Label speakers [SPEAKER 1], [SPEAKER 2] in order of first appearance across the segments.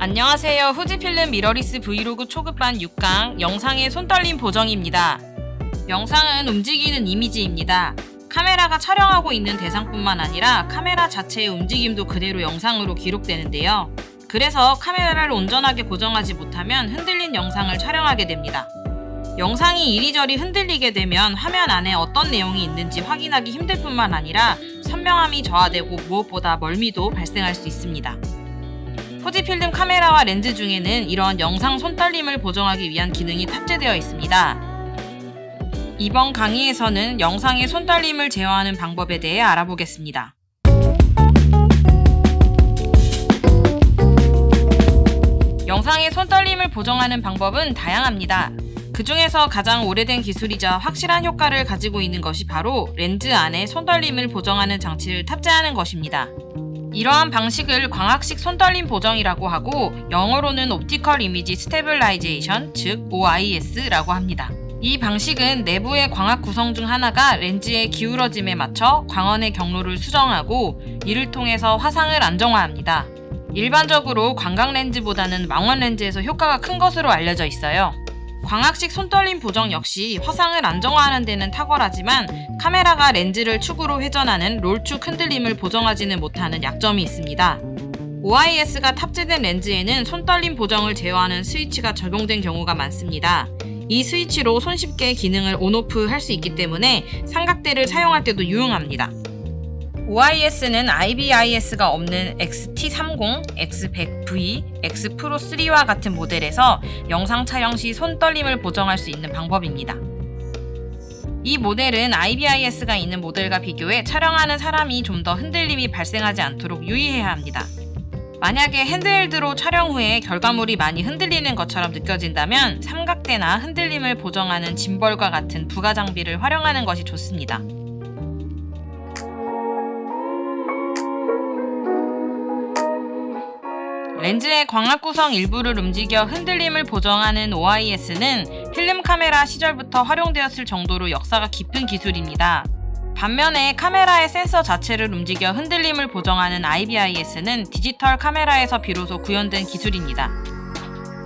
[SPEAKER 1] 안녕하세요. 후지필름 미러리스 브이로그 초급반 6강 영상의 손떨림 보정입니다. 영상은 움직이는 이미지입니다. 카메라가 촬영하고 있는 대상뿐만 아니라 카메라 자체의 움직임도 그대로 영상으로 기록되는데요. 그래서 카메라를 온전하게 고정하지 못하면 흔들린 영상을 촬영하게 됩니다. 영상이 이리저리 흔들리게 되면 화면 안에 어떤 내용이 있는지 확인하기 힘들 뿐만 아니라 선명함이 저하되고 무엇보다 멀미도 발생할 수 있습니다. 후지필름 카메라와 렌즈 중에는 이런 영상 손떨림을 보정하기 위한 기능이 탑재되어 있습니다. 이번 강의에서는 영상의 손떨림을 제어하는 방법에 대해 알아보겠습니다. 영상의 손떨림을 보정하는 방법은 다양합니다. 그 중에서 가장 오래된 기술이자 확실한 효과를 가지고 있는 것이 바로 렌즈 안에 손떨림을 보정하는 장치를 탑재하는 것입니다. 이러한 방식을 광학식 손떨림 보정이라고 하고 영어로는 옵티컬 이미지 스테빌라이제이션, 즉 OIS라고 합니다. 이 방식은 내부의 광학 구성 중 하나가 렌즈의 기울어짐에 맞춰 광원의 경로를 수정하고 이를 통해서 화상을 안정화합니다. 일반적으로 광각 렌즈보다는 망원 렌즈에서 효과가 큰 것으로 알려져 있어요. 광학식 손떨림 보정 역시 화상을 안정화하는 데는 탁월하지만 카메라가 렌즈를 축으로 회전하는 롤축 흔들림을 보정하지는 못하는 약점이 있습니다. OIS가 탑재된 렌즈에는 손떨림 보정을 제어하는 스위치가 적용된 경우가 많습니다. 이 스위치로 손쉽게 기능을 온오프 할 수 있기 때문에 삼각대를 사용할 때도 유용합니다. OIS는 IBIS가 없는 XT30, X100V, X프로3와 같은 모델에서 영상 촬영 시 손떨림을 보정할 수 있는 방법입니다. 이 모델은 IBIS가 있는 모델과 비교해 촬영하는 사람이 좀 더 흔들림이 발생하지 않도록 유의해야 합니다. 만약에 핸드헬드로 촬영 후에 결과물이 많이 흔들리는 것처럼 느껴진다면 삼각대나 흔들림을 보정하는 짐벌과 같은 부가 장비를 활용하는 것이 좋습니다. 렌즈의 광학 구성 일부를 움직여 흔들림을 보정하는 OIS는 필름 카메라 시절부터 활용되었을 정도로 역사가 깊은 기술입니다. 반면에 카메라의 센서 자체를 움직여 흔들림을 보정하는 IBIS는 디지털 카메라에서 비로소 구현된 기술입니다.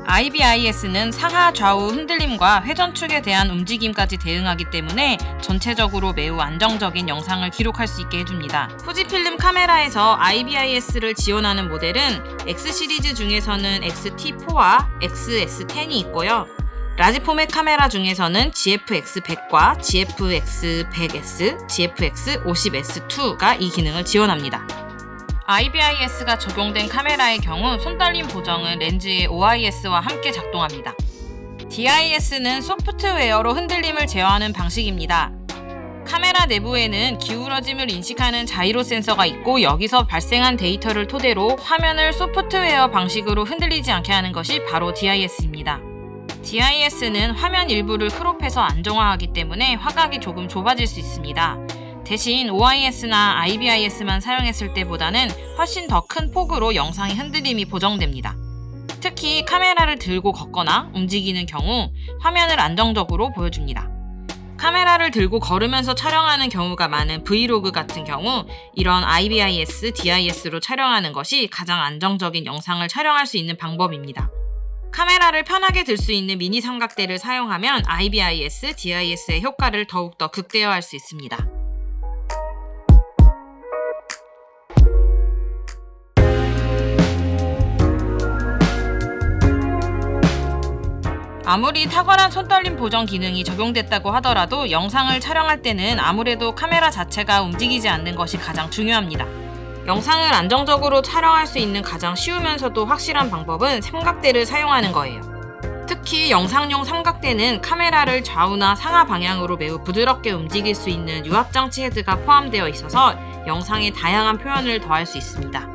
[SPEAKER 1] IBIS는 상하 좌우 흔들림과 회전축에 대한 움직임까지 대응하기 때문에 전체적으로 매우 안정적인 영상을 기록할 수 있게 해줍니다. 후지필름 카메라에서 IBIS를 지원하는 모델은 X 시리즈 중에서는 XT4와 XS10이 있고요. 라지 포맷 카메라 중에서는 GFX100과 GFX100S, GFX50S2가 이 기능을 지원합니다. IBIS가 적용된 카메라의 경우 손떨림 보정은 렌즈의 OIS와 함께 작동합니다. DIS는 소프트웨어로 흔들림을 제어하는 방식입니다. 카메라 내부에는 기울어짐을 인식하는 자이로 센서가 있고 여기서 발생한 데이터를 토대로 화면을 소프트웨어 방식으로 흔들리지 않게 하는 것이 바로 DIS입니다. DIS는 화면 일부를 크롭해서 안정화하기 때문에 화각이 조금 좁아질 수 있습니다. 대신 OIS나 IBIS만 사용했을 때보다는 훨씬 더 큰 폭으로 영상의 흔들림이 보정됩니다. 특히 카메라를 들고 걷거나 움직이는 경우 화면을 안정적으로 보여줍니다. 카메라를 들고 걸으면서 촬영하는 경우가 많은 브이로그 같은 경우 이런 IBIS, DIS로 촬영하는 것이 가장 안정적인 영상을 촬영할 수 있는 방법입니다. 카메라를 편하게 들 수 있는 미니 삼각대를 사용하면 IBIS, DIS의 효과를 더욱더 극대화할 수 있습니다. 아무리 탁월한 손떨림 보정 기능이 적용됐다고 하더라도 영상을 촬영할 때는 아무래도 카메라 자체가 움직이지 않는 것이 가장 중요합니다. 영상을 안정적으로 촬영할 수 있는 가장 쉬우면서도 확실한 방법은 삼각대를 사용하는 거예요. 특히 영상용 삼각대는 카메라를 좌우나 상하 방향으로 매우 부드럽게 움직일 수 있는 유압장치 헤드가 포함되어 있어서 영상에 다양한 표현을 더할 수 있습니다.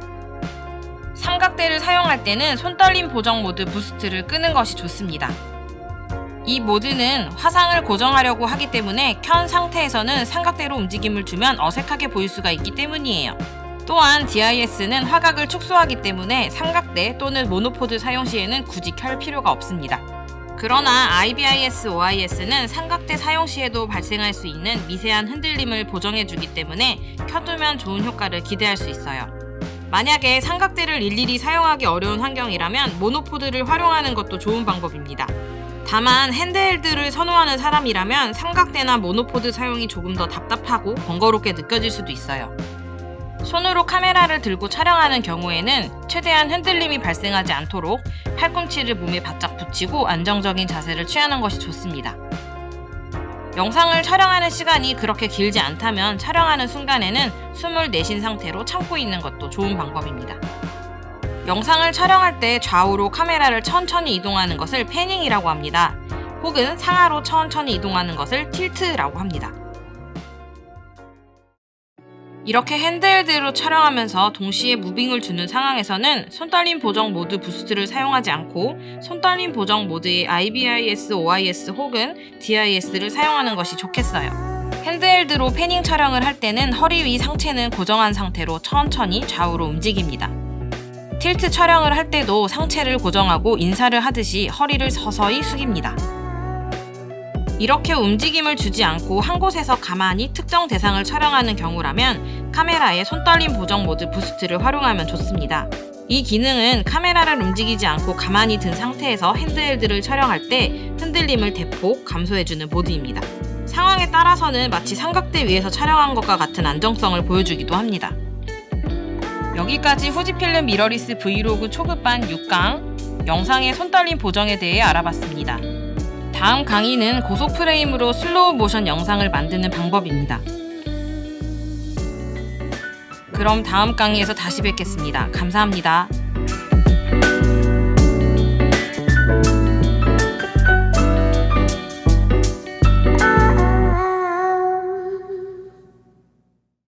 [SPEAKER 1] 삼각대를 사용할 때는 손떨림 보정 모드 부스트를 끄는 것이 좋습니다. 이 모드는 화상을 고정하려고 하기 때문에 켠 상태에서는 삼각대로 움직임을 주면 어색하게 보일 수가 있기 때문이에요. 또한 DIS는 화각을 축소하기 때문에 삼각대 또는 모노포드 사용 시에는 굳이 켤 필요가 없습니다. 그러나 IBIS, OIS는 삼각대 사용 시에도 발생할 수 있는 미세한 흔들림을 보정해주기 때문에 켜두면 좋은 효과를 기대할 수 있어요. 만약에 삼각대를 일일이 사용하기 어려운 환경이라면 모노포드를 활용하는 것도 좋은 방법입니다. 다만 핸드헬드를 선호하는 사람이라면 삼각대나 모노포드 사용이 조금 더 답답하고 번거롭게 느껴질 수도 있어요. 손으로 카메라를 들고 촬영하는 경우에는 최대한 흔들림이 발생하지 않도록 팔꿈치를 몸에 바짝 붙이고 안정적인 자세를 취하는 것이 좋습니다. 영상을 촬영하는 시간이 그렇게 길지 않다면 촬영하는 순간에는 숨을 내쉰 상태로 참고 있는 것도 좋은 방법입니다. 영상을 촬영할 때 좌우로 카메라를 천천히 이동하는 것을 패닝이라고 합니다. 혹은 상하로 천천히 이동하는 것을 틸트라고 합니다. 이렇게 핸드헬드로 촬영하면서 동시에 무빙을 주는 상황에서는 손떨림 보정 모드 부스트를 사용하지 않고 손떨림 보정 모드의 IBIS, OIS 혹은 DIS를 사용하는 것이 좋겠어요. 핸드헬드로 패닝 촬영을 할 때는 허리 위 상체는 고정한 상태로 천천히 좌우로 움직입니다. 틸트 촬영을 할 때도 상체를 고정하고 인사를 하듯이 허리를 서서히 숙입니다. 이렇게 움직임을 주지 않고 한 곳에서 가만히 특정 대상을 촬영하는 경우라면 카메라의 손떨림 보정 모드 부스트를 활용하면 좋습니다. 이 기능은 카메라를 움직이지 않고 가만히 든 상태에서 핸드헬드를 촬영할 때 흔들림을 대폭 감소해주는 모드입니다. 상황에 따라서는 마치 삼각대 위에서 촬영한 것과 같은 안정성을 보여주기도 합니다. 여기까지 후지필름 미러리스 브이로그 초급반 6강 영상의 손떨림 보정에 대해 알아봤습니다. 다음 강의는 고속 프레임으로 슬로우 모션 영상을 만드는 방법입니다. 그럼 다음 강의에서 다시 뵙겠습니다. 감사합니다.